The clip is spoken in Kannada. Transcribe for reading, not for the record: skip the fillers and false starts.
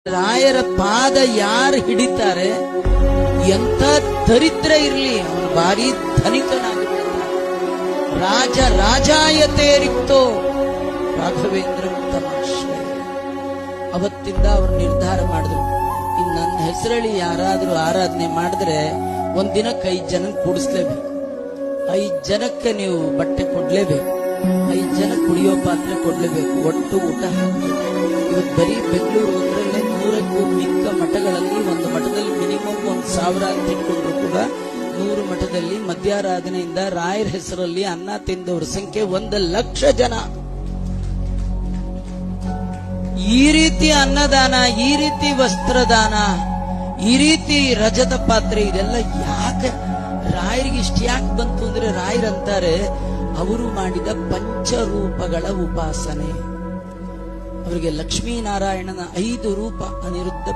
ರಾಯರ ಪಾದ ಯಾರು ಹಿಡಿತಾರೆ, ಎಂತ ದರಿದ್ರ ಇರ್ಲಿ ಅವನು ಭಾರಿ ಧನಿಕನಾಗಿರ್ತಾನೆ. ರಾಜ ರಾಜಾಯತೆ ರಿಕ್ತೋ ರಾಘವೇಂದ್ರ ತಮಾಶ್ರಯ. ಅವತ್ತಿಂದ ಅವರು ನಿರ್ಧಾರ ಮಾಡಿದ್ರು, ಇನ್ನು ನನ್ನ ಹೆಸರಳಿ ಯಾರಾದ್ರೂ ಆರಾಧನೆ ಮಾಡಿದ್ರೆ ಒಂದಿನಕ್ಕೆ 5 ಜನ ಕೂಡಿಸ್ಲೇಬೇಕು, 5 ಜನಕ್ಕೆ ನೀವು ಬಟ್ಟೆ ಕೊಡ್ಲೇಬೇಕು, 5 ಜನ ಕುಡಿಯೋ ಪಾತ್ರೆ ಕೊಡ್ಲೇಬೇಕು, ಒಟ್ಟು ಊಟ ಹಾಕಬೇಕು. ಇವತ್ತು ಬರೀ ಬೆಂಗಳೂರು ಒಂದರಲ್ಲೇ 100ಕ್ಕೂ ಮಿಕ್ಕ ಮಠಗಳಲ್ಲಿ, ಒಂದು ಮಠದಲ್ಲಿ ಮಿನಿಮಮ್ 1000 ಅಂತ ಇಟ್ಕೊಂಡ್ರು ಕೂಡ 100 ಮಠದಲ್ಲಿ ಮಧ್ಯಾರಾಧನೆಯಿಂದ ರಾಯರ ಹೆಸರಲ್ಲಿ ಅನ್ನ ತಿಂದವರ ಸಂಖ್ಯೆ 1,00,000 ಜನ. ಈ ರೀತಿ ಅನ್ನದಾನ, ಈ ರೀತಿ ವಸ್ತ್ರದಾನ, ಈ ರೀತಿ ರಜತ ಪಾತ್ರೆ, ಇದೆಲ್ಲ ಯಾಕೆ ರಾಯರಿಗೆ ಇಷ್ಟ ಯಾಕೆ ಬಂತು ಅಂದ್ರೆ, ರಾಯರಂತಾರೆ ಅವರು ಮಾಡಿದ ಪಂಚರೂಪಗಳ ಉಪಾಸನೆ. ಅವರಿಗೆ ಲಕ್ಷ್ಮೀನಾರಾಯಣನ 5 ರೂಪ, ಅನಿರುದ್ಧ